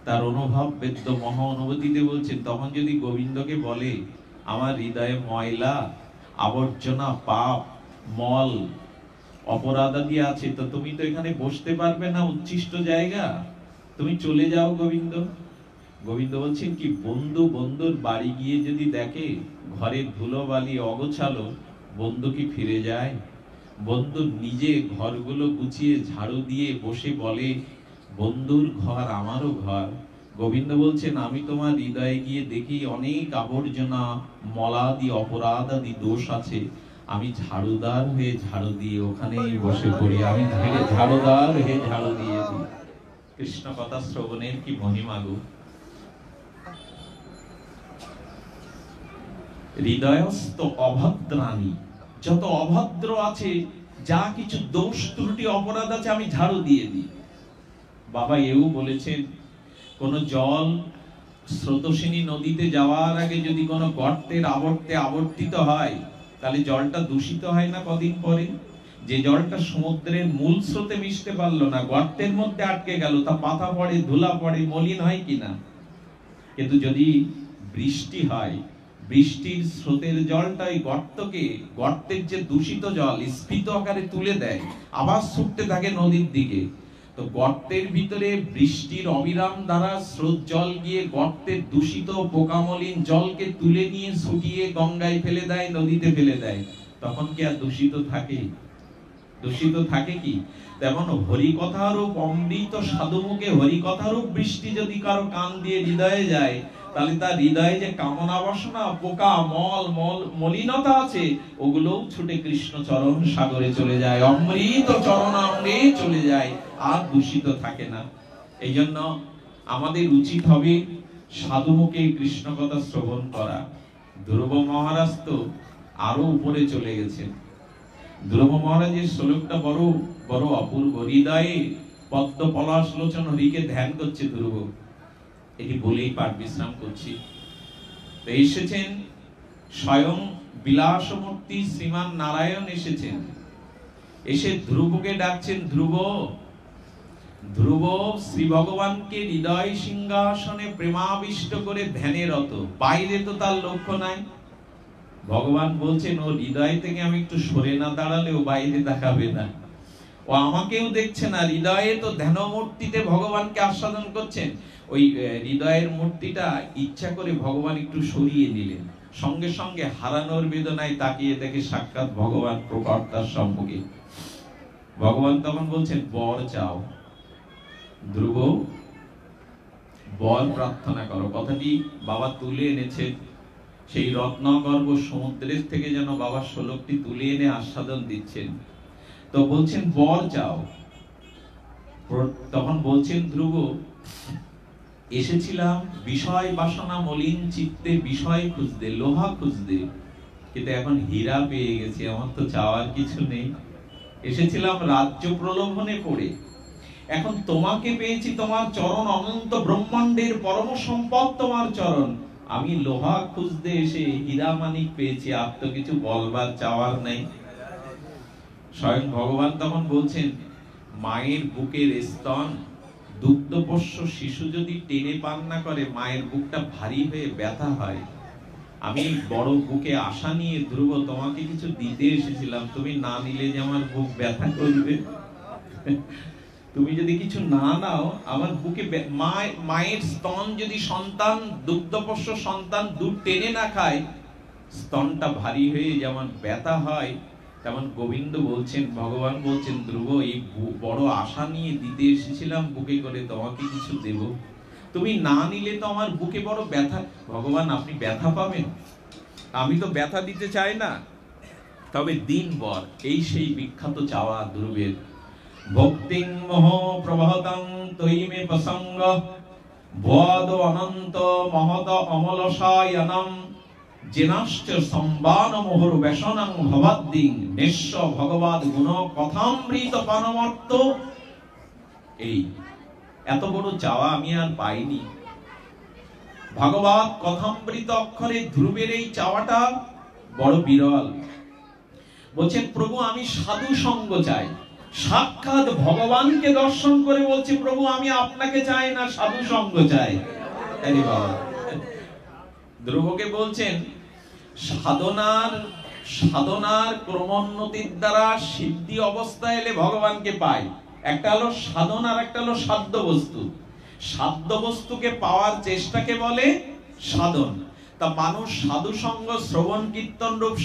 তার অনুভব বেদ্য মহা অনুভূতিতে বলছেন, তখন যদি গোবিন্দকে বলে, আমার হৃদয়ে ময়লা আবর্জনা পাপ মল অপরাধাদি আছে, তো তুমি তো এখানে বসতে পারবে না, উচ্ছিষ্ট জায়গা, তুমি চলে যাও গোবিন্দ। গোবিন্দ বলছেন কি, বন্ধু বন্ধুর বাড়ি গিয়ে যদি দেখে ঘরে ধুলোবালি অগোছালো, বন্ধু কি ফিরে যায়? বন্ধু নিজে ঘরগুলো গুছিয়ে ঝাড়ু দিয়ে বসে বলে, বন্ধুর ঘর আমারও ঘর। গোবিন্দ বলছেন, আমি তোমার হৃদয়ে গিয়ে দেখি অনেক আবর্জনা মলাদি অপরাধ আদি দোষ আছে, আমি ঝাড়ুদার হয়ে ঝাড়ু দিয়ে ওখানেই বসে পড়ি, আমি ঝাড়ুদার হয়ে ঝাড়ু দিয়ে দিই। কৃষ্ণ কথা শ্রবণের কি মহিমা গো! হৃদয়স্থ অভদ্রাণী, যত অভদ্র আছে, যা কিছু দোষ ত্রুটি অপরাধ আছে, আমি ঝাড়ু দিয়ে দিই। বাবা এও বলেছেন, কোন জল স্রোতস্বিনী নদীতে যাওয়ার আগে যদি কোনো গর্তের আবর্তে আবর্তিত হয়, তাহলে জলটা দূষিত হয় না কদিন পরে? যে জলটা সমুদ্রের মূল স্রোতে মিশতে পারলো না, গর্তের মধ্যে আটকে গেল, তা পাতা পড়ে, ধুলা পড়ে, মলিন হয় কিনা? কিন্তু যদি বৃষ্টি হয়, বৃষ্টির স্রোতের জলটাই গর্তকে, গর্তের যে দূষিত জল স্ফীত আকারে তুলে দেয়, আবার ছুটতে থাকে নদীর দিকে। তো গর্তের ভিতরে বৃষ্টির অবিরাম দ্বারা স্রোত জল গিয়ে গর্তের দূষিত পোকামলিন জলকে তুলে নিয়ে ছুটিয়ে গঙ্গায় ফেলে দেয়, নদীতে ফেলে দেয়। তখন কি আর দূষিত থাকে? দূষিত থাকে কি? তেমন হরিকথারূপ অমৃত সাধুমুখে হরিকথারূপ বৃষ্টি যদি কারো কান দিয়ে হৃদয়ে যায়, তাহলে তার হৃদয়ে যে কামনা বাসনা, পোকা, মলিনতা আছে, ওগুলোও ছুটে কৃষ্ণ চরণ সাগরে চলে যায়, অমৃত চরণামৃতে চলে যায়, আর দূষিত থাকে না। এই জন্য আমাদের উচিত হবে সাধুমুখে কৃষ্ণ কথা শ্রবণ করা। ধ্রুব মহারাজ তো আরো উপরে চলে গেছেন। ধ্রুব মহারাজের শ্লোকটা বড় বড় অপূর্ব। হৃদয়ে পদ্ম পলাশ লোচন হরিকে ধ্যান করছে ধ্রুব, এটি বলেই পাঠ বিশ্রাম করছি। তো এসেছেন স্বয়ং বিলাসমূর্তি শ্রীমান নারায়ণ এসেছেন, এসে ধ্রুবকে ডাকছেন, ধ্রুব ধ্রুব শ্রী ভগবানকে হৃদয় সিংহাসনে প্রেমাবিষ্ট করে ধ্যানে রত, বাইরে তো তার লক্ষ্য নাই। ভগবান বলছেন ও হৃদয় থেকে আমি একটু সরে না দাঁড়ালে ও বাইরে দেখাবে না, ও আমাকেও দেখছে না, হৃদয়ে তো ধ্যান মূর্তিতে ভগবানকে আস্বাদন করছেন। ওই হৃদয়ের মূর্তিটা ইচ্ছা করে ভগবান একটু সরিয়ে নিলেন, সঙ্গে সঙ্গে হারানোর বেদনায় তাকিয়ে দেখে সাক্ষাৎ ভগবান প্রকট তার সম্মুখে। ভগবান তখন বলছেন বর চাও। ধ্রুব বর প্রার্থনা করো। কথাটি বাবা তুলে এনেছেন সেই রত্নগর্ভ সমুদ্রের থেকে, যেন বাবা শ্লোকটি তুলে এনে আস্বাদন দিচ্ছেন। তো বলছেন বর চাও। তখন বলছেন ধ্রুব এসেছিলাম বিষয় বাসনা মলিন চিত্তে বিষয় খুঁজতে, লোহা খুঁজতে, কিন্তু এখন হীরা পেয়ে গেছি, আমার তো চাওয়ার কিছু নেই। এসেছিলাম রাজ্য প্রলোভনে পড়ে, এখন তোমাকে পেয়েছি, তোমার চরণ অনন্ত ব্রহ্মাণ্ডের পরম সম্পদ তোমার চরণ। আমি লোহা খুঁজতে এসে হীরা মানিক পেয়েছি, আর তো কিছু বলবার চাওয়ার নাই। স্বয়ং ভগবান তখন বলছেন মায়ের বুকের স্তন দুগ্ধপোষ্য শিশু যদি টেনে পান না করে, মায়ের বুকটা ভারী হয়ে ব্যথা হয়। আমি বড় বুকে আশা নিয়ে ধ্রুব তোমাকে কিছু দিতে এসেছিলাম, তুমি না নিলে যে আমার বুক ব্যথা করবে। তুমি যদি কিছু না নাও, আমার বুকে মায়ের স্তন যদি সন্তান, দুগ্ধপোষ্য সন্তান দুধ টেনে না খায়, স্তনটা ভারী হয়ে যেমন ব্যথা হয়, তেমন গোবিন্দ বলছেন, ভগবান বলছেন ধ্রুব এই বড় আশা নিয়ে দিতে এসেছিলাম বুকে করে তোমাকে কিছু দেব, তুমি না নিলে তো আমার বুকে বড় ব্যথা। ভগবান আপনি ব্যথা পাবেন? আমি তো ব্যথা দিতে চাই না, তবে দিন বর। এই সেই বিখ্যাত চাওয়া ধ্রুবের। ভক্তিং মোহ প্রবহতং তৈমে প্রসঙ্গ ভদ অনন্ত মহত অমলসায়নম জেনাশ্চ সম্বান মোহর বেশনং ভবাদ্দিং নিঃস্ব ভগবাদ গুণ কথামৃত পানমর্ত। এই এত বড় চাওয়া আমি আর পাইনি। ভগবাদ কথামৃত অক্ষরে ধ্রুবের এই চাওয়াটা বড় বিরল। বলছেন প্রভু আমি সাধু সঙ্গ চাই। সাক্ষাৎ ভগবানকে দর্শন করে বলছে প্রভু আমি আপনাকে চাই না, সাধু সঙ্গ চাই। আরে বাবা, ধ্রুবকে বলছেন সাধনার ক্রমোন্নতির দ্বারা সিদ্ধি অবস্থা এলে ভগবানকে পাই। একটা হলো সাধন আর একটা হলো সাধ্য বস্তু। সাধ্য বস্তুকে পাওয়ার চেষ্টাকে বলে সাধন। তা মানুষ সাধু সঙ্গ শ্রবণ কীর্তন রূপ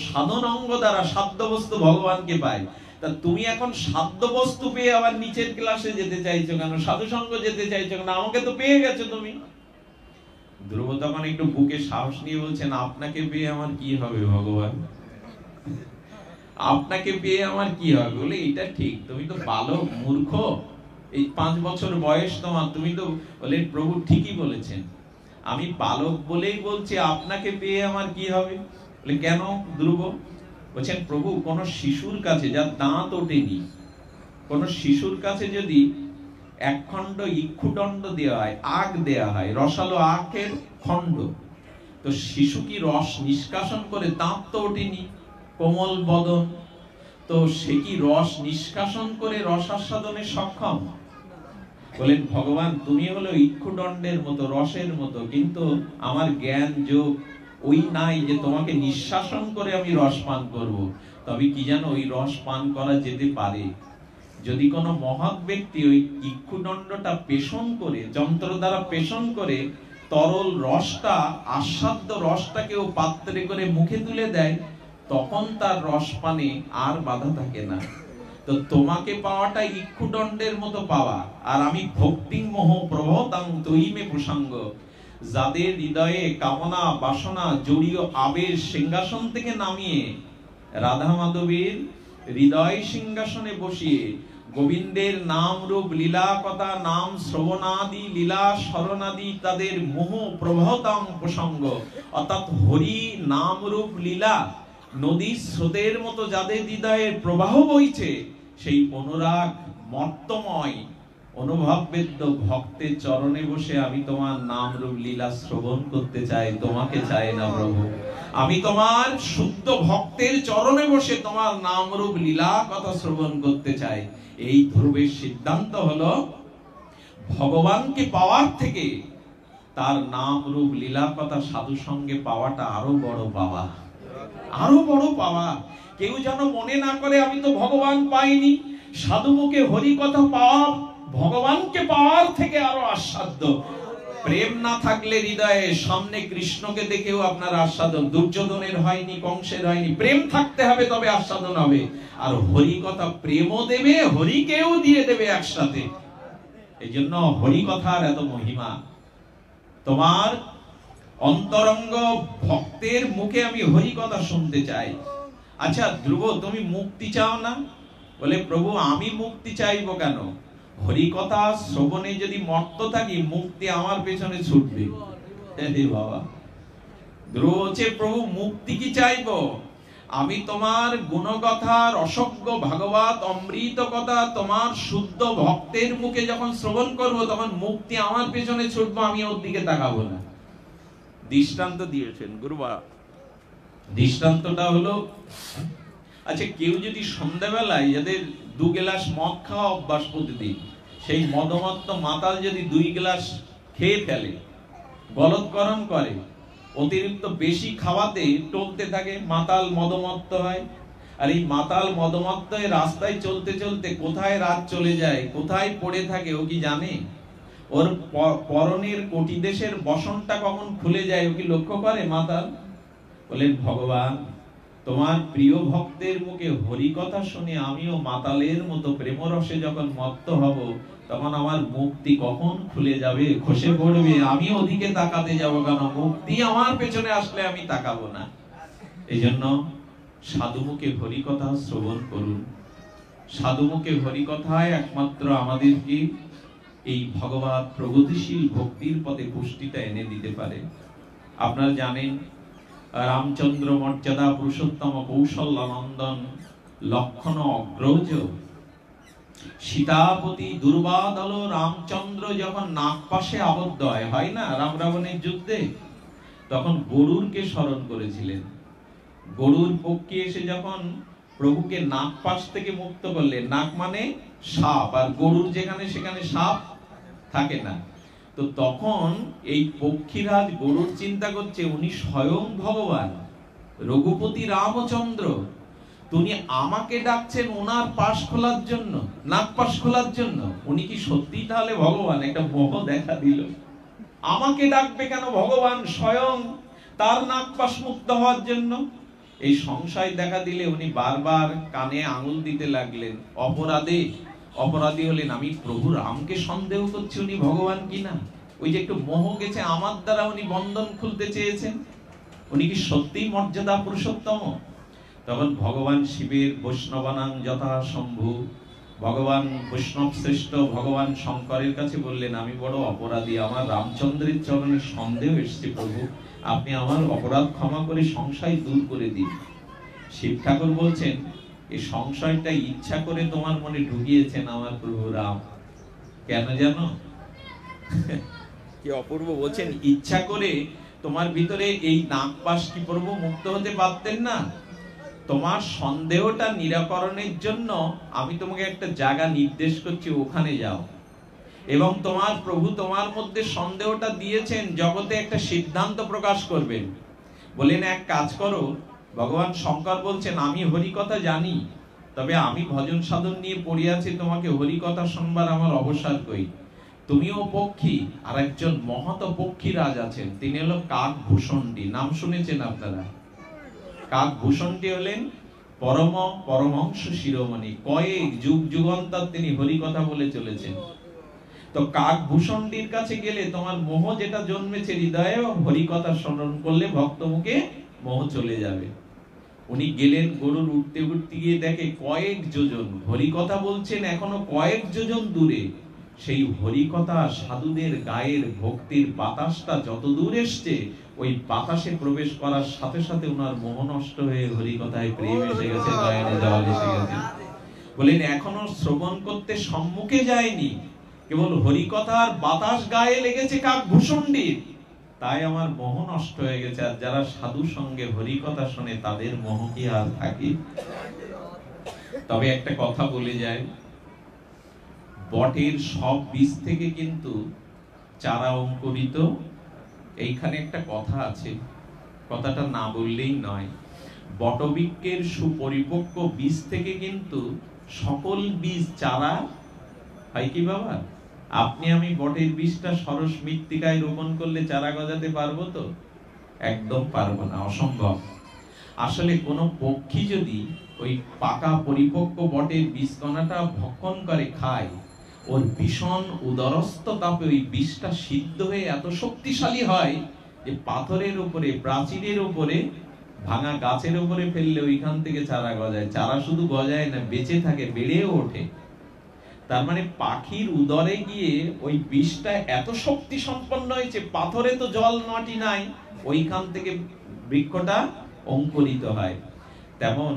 সাধন অঙ্গ দ্বারা সাধ্য বস্তু ভগবানকে পায়। তা তুমি এখন সাধ্য বস্তু পেয়ে আবার নিচের ক্লাসে যেতে চাইছো কেন? সাধু সঙ্গ যেতে চাইছো কেন? আমাকে তো পেয়ে গেছো তুমি। ধ্রুব তখন একটু বুকে সাহস নিয়ে বলছেন আপনাকে পেয়ে আমার কি হবে ভগবান, আপনাকে পেয়ে আমার কি হবে? বলে এটা ঠিক, তুমি তো বালক মূর্খ, এই 5 বছর বয়স তোমার, তুমি তো। বলে প্রভু ঠিকই বলেছেন, আমি বালক বলেই বলছি আপনাকে পেয়ে আমার কি হবে। বলে কেন ধ্রুব? বলছেন প্রভু কোন শিশুর কাছে যার দাঁত ওঠেনি, কোন শিশুর কাছে যদি এক খণ্ড ইক্ষুদণ্ড দেওয়া হয়, আখ দেওয়া হয়, রসালো আখের খণ্ড, তো শিশু কি রস নিষ্কাশন করে? দাঁত তো ওঠেনি, কোমল বদন, তো সে কি রস নিষ্কাশন করে রসাস্বাদনে সক্ষম? বলেন ভগবান তুমি হলো ইক্ষুদণ্ডের মতো, রসের মতো, কিন্তু আমার জ্ঞান যোগ ওই নাই যে তোমাকে নিঃশাসন করে আমি রস পান করব। তবে কি জানো, ওই রস পান করা যেতে পারে যদি কোনো মহৎ ব্যক্তি ওই ইক্ষুদণ্ডটা পেষণ করে, যন্ত্র দ্বারা পেষণ করে তরল রসটা, আস্বাদ্য রসটাকে ও পাত্রে করে মুখে তুলে দেয়, তখন তার রসপানে আর বাধা থাকে না। তো তোমাকে পাওয়াটা ইক্ষুদণ্ডের মতো পাওয়া, আর আমি ভক্তি মোহ প্রভতাং তৈমে প্রসঙ্গ। যাদের হৃদয়ে কামনা বাসনা জড়িয়ে আবেশ সিংহাসন থেকে নামিয়ে রাধা মাধবের হৃদয় সিংহাসনে বসিয়ে গোবিন্দের নাম রূপ লীলা কথা নাম শ্রবণাদি লীলা শরণাদি তাদের মোহ প্রভতাং প্রসঙ্গ, অর্থাৎ হরি নাম রূপ লীলা নদী স্রোতের মতো যাদের হৃদয়ের প্রবাহ বইছে, সেই অনুরাগ মর্তময় অনুভববেদ্য ভক্তের চরণে বসে আমি তোমার নাম রূপ লীলা শ্রবণ করতে চাই, তোমাকে চাই না প্রভু। আমি তোমার শুদ্ধ ভক্তের চরণে বসে তোমার নাম রূপ লীলা কথা শ্রবণ করতে চাই। এই ধ্রুবের সিদ্ধান্ত হলো ভগবানকে পাওয়ার থেকে তার নাম রূপ লীলা কথা সাধু সঙ্গে পাওয়াটা আরো বড় পাওয়া, আরো বড় পাওয়া। কেউ যেন মনে না করে আমি তো ভগবান পাইনি। সাধু মুখে হরি কথা পাওয়া ভগবানকে পাওয়ার থেকে আরো আস্বাদ্য। প্রেম না থাকলে হৃদয়ে সামনে কৃষ্ণকে দেখেও আপনার আস্বাদন দুর্যোধনের হয়নি, কংসের হয়নি। প্রেম থাকতে হবে তবে আস্বাদন হবে। আর হরি কথা প্রেমও দেবে, হরিকেও দিয়ে দেবে একসাথে। এই জন্য হরি কথার এত মহিমা। তোমার অন্তরঙ্গ ভক্তের মুখে আমি হরি কথা শুনতে চাই। আচ্ছা ধ্রুব, তুমি মুক্তি চাও না? বলে প্রভু আমি মুক্তি চাইবো কেন? হরি কথা শ্রবণে যদি মত্ত থাকি মুক্তি আমার পেছনে ছুটবে। বাবা ধ্রুব হচ্ছে প্রভু মুক্তি কি চাইবো? আমি তোমার গুণকথা রসজ্ঞ ভাগবত অমৃত কথা তোমার শুদ্ধ ভক্তের মুখে যখন শ্রবণ করবো তখন মুক্তি আমার পেছনে ছুটবো, আমি ওর দিকে তাকাবো না। দৃষ্টান্ত দিয়েছেন গুরুবা। দৃষ্টান্তটা হলো, আচ্ছা কেউ যদি সন্ধ্যাবেলায় যাদের 2 গ্লাস মদ খাওয়া অভ্যাস প্রতিদিন, সেই মদমত্ত মাতাল যদি 2 গ্লাস খেয়ে ফেলে, বলৎকরণ করে, অতিরিক্ত বেশি খাওয়াতে টলতে থাকে, মাতাল মদমত্ত হয়। আর এই মাতাল মদমত্ত রাস্তায় চলতে চলতে কোথায় রাত চলে যায়, কোথায় পড়ে থাকে ও কি জানে? ওর পরনের কোটি দেশের বসনটা কখন খুলে যায় ও কি লক্ষ্য করে মাতাল? বলেন ভগবান তোমার প্রিয় ভক্তের মুখে হরি কথা শুনে আমিও মাতালের মতো প্রেমরসে যখন মত্ত হব, তখন আমার মুক্তি কখন খুলে যাবে, খসে পড়বে, আমি ওদিকে তাকাতে যাব কেন? মুক্তি আমার পেছনে আসলে আমি তাকাবো না। এই জন্য সাধু মুখে হরি কথা শ্রবণ করুন। সাধু মুখে হরি কথায় একমাত্র আমাদেরকে এই ভগবত প্রগতিশীল ভক্তির পথে পুষ্টিটা এনে দিতে পারে। আপনারা জানেন রামচন্দ্র মর্যাদা পুরুষোত্তম কৌশল্যানন্দন লক্ষণ অগ্রজ সীতাপতি দুর্বাদল রামচন্দ্র যখন নাগপাশে আবদ্ধ হয় না রাম রাবণের যুদ্ধে, তখন গরুরকে স্মরণ করেছিলেন। গরুর পক্ষে এসে যখন প্রভুকে নাগপাশ থেকে মুক্ত করলেন, নাগ মানে সাপ, আর গরুর যেখানে সেখানে সাপ থাকে না। তো তখন এই পক্ষীরাজ গরুর চিন্তা করছে উনি স্বয়ং ভগবান রঘুপতি রামচন্দ্র, তুমি আমাকে ডাকছেন ওনার পাশ খোলার জন্য, নাক পাশ খোলার জন্য। উনি কি সত্যি তাহলে ভগবান? একটা মোহ দেখা দিল। আমাকে ডাকবে কেন ভগবান স্বয়ং তার নাক পাশ মুক্ত হওয়ার জন্য? এই সংশয় দেখা দিলে উনি বারবার কানে আঙুল দিতে লাগলেন। অপরাধী হলেন। আমি প্রভু রামকে সন্দেহ করছি উনি ভগবান কিনা। ওই যে একটু মোহ গেছে, আমার দ্বারা উনি বন্ধন খুলতে চেয়েছেন। উনি কি সত্যিই মর্যাদা পুরুষোত্তম? তখন ভগবান শিবের বৈষ্ণবানাং যথা শম্ভু, ভগবান বৈষ্ণব শ্রেষ্ঠ ভগবান শঙ্করের কাছে বললেন আমি বড় অপরাধী, আমার রামচন্দ্রের চরণে সন্দেহ এসছে প্রভু, আপনি আমার অপরাধ ক্ষমা করে সংশয় দূর করে দিন। শিব ঠাকুর বলছেন এই সংশয়টা ইচ্ছা করে তোমার মনে ঢুকিয়েছেন আমার প্রভু রাম। কেন জানো? কি অপূর্ব বলছেন, ইচ্ছা করে তোমার ভিতরে এই নাগপাশ কি প্রভু মুক্ত হতে পারতেন না? তোমার সন্দেহটা নিরাকরণের জন্য আমি তোমাকে একটা জায়গা নির্দেশ করছি, ওখানে যাও। এবং তোমার প্রভু তোমার মধ্যে সন্দেহটা দিয়েছেন জগতে একটা সিদ্ধান্ত প্রকাশ করবেন। বলেন এক কাজ করো, ভগবান শঙ্কর বলছেন আমি হরি কথা জানি, তবে আমি ভজন সাধন নিয়ে পড়ে আছি, তোমাকে হরি কথা শুনবার আমার অবসর কই। তুমিও পক্ষী, আর একজন মহৎ পক্ষী রাজ আছেন, তিনি হলো কাকভূষণ্ডী, নাম শুনেছেন আপনারা? কাকভূষণটি হলেন পরমহংস শিরোমণি, কয়েক যুগ যুগান্তর তিনি হরি কথা বলে চলেছেন। তো কাকভূষণটির কাছে গেলে তোমার মোহ যেটা জন্মেছে হৃদয়ে, হরি কথা স্মরণ করলে ভক্ত মুখে মোহ চলে যাবে। উনি গেলেন, গরুর উঠতে উঠতে গিয়ে দেখে কয়েক যোজন হরি কথা বলছেন, এখনো কয়েক যোজন দূরে। সেই হরি কথা সাধুদের গায়ের ভক্তির বাতাসটা যত দূর এসছে, ওই বাতাসে প্রবেশ করার সাথে সাথে ওনার মোহ নষ্ট হয়ে হরি কথায় প্রেম এসে গেছে, গায়ে জল এসে গেছে। বলেন এখনো শ্রবণ করতে সম্মুখে যায়নি, কেবল হরি কথার বাতাস গায়ে লেগেছে কাকভূষণটির, তাই আমার মোহ নষ্ট হয়ে গেছে। আর যারা সাধু সঙ্গে হরি কথা শোনে তাদের মোহ কি আর থাকে? তবে একটা কথা বলে যায়, বটের সব বীজ থেকে কিন্তু চারা অঙ্কুরিত। এইখানে একটা কথা আছে, কথাটা না বললেই নয়। বটবৃক্ষের সুপরিপক্ক বীজ থেকে কিন্তু সকল বীজ চারা হয় কি বাবা? আপনি আমি বটের বীজটা সরস মৃত্তিকায় রোপণ করলে চারা গজাতে পারবো তো? একদম পারবো না, অসম্ভব। আসলে কোন পক্ষী যদি ওই পাকা পরিপক্ক বটের বীজকণাটা ভক্ষণ করে খায়, ওর ভীষণ উদরস্থ তাপে ওই বীজটা সিদ্ধ হয়ে এত শক্তিশালী হয় যে পাথরের উপরে, প্রাচীরের উপরে, ভাঙা গাছের উপরে ফেললে ওইখান থেকে চারা গজায়। চারা শুধু গজায় না, বেঁচে থাকে, বেড়েও ওঠে। তার মানে পাখির উদরে গিয়ে ওই বিষটা এত শক্তি সম্পন্ন হয়েছে, পাথরে তো জল মাটি নাই, ওইখান থেকে বৃক্ষটা অঙ্কুরিত হয়। তেমন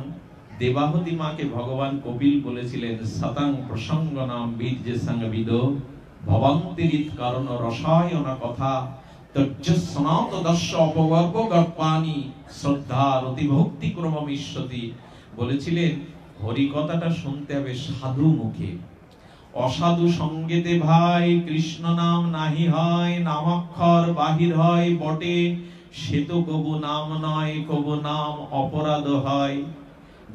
দেবাহুতি মাকে ভগবান কপিল বলেছিলেন, শতাং প্রসঙ্গনাম বীর্যে সংবিদ ভবন্তিরিত কারণ রসায়ন কথা তজ্জ সনাত দর্শ অপবর্গ গর্পানি শ্রদ্ধা রতি ভক্তি ক্রমমিষ্যতি। বলেছিলেন হরি কথাটা শুনতে হবে সাধু মুখে, অসাধু সঙ্গেতে ভাই কৃষ্ণ নাম নাহি হয়, নামাক্ষর বাহির হয় বটে, সে তো কবু নাম নয়, কবু নাম অপরাধ হয়।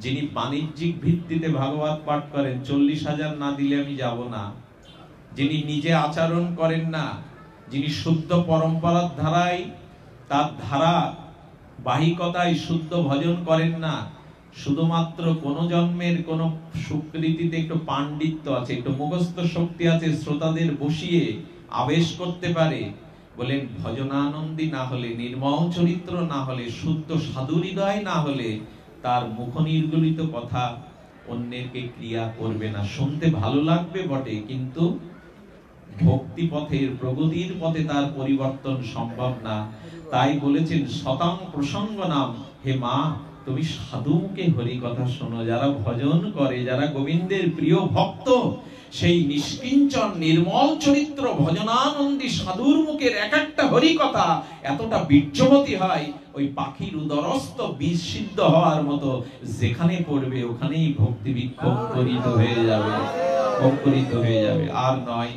যিনি বাণিজ্যিক ভিত্তিতে ভাগবত পাঠ করেন, 40,000 না দিলে আমি যাব না, যিনি নিজে আচরণ করেন না, যিনি শুদ্ধ পরম্পরার ধারায়, তার ধারা বাহিকতায় শুদ্ধ ভজন করেন না, শুধুমাত্র কোন জন্মের কোন সুকৃতিতে একটু পাণ্ডিত্য আছে, একটু মুখস্থ শক্তি আছে, শ্রোতাদের বসিয়ে আবেশ করতে পারে, বলেন ভজনানন্দী না হলে, নির্মল চরিত্র না হলে, শুদ্ধ সাধু হৃদয় না হলে তার মুখ নির্গলিত কথা অন্যকে ক্রিয়া করবে না। শুনতে ভালো লাগবে বটে, কিন্তু ভক্তি পথের, প্রগতির পথে তার পরিবর্তন সম্ভব না। তাই বলেছেন শতাং প্রসঙ্গ নাম, হে মা তুমি সাধু মুখে হরি কথা শোনো। যারা ভজন করে, যারা গোবিন্দের প্রিয় ভক্ত, সেই নিষ্কিঞ্চন নির্মল চরিত্র ভজনানন্দী সাধুর মুখের এক একটা হরি কথা এতটা বীর্যবতী হয়, ওই পাখির উদরস্থ বীজ সিদ্ধ হওয়ার মতো, যেখানে পড়বে ওখানেই ভক্তি বৃক্ষ অঙ্কুরিত হয়ে যাবে, অঙ্কুরিত হয়ে যাবে। আর নয়,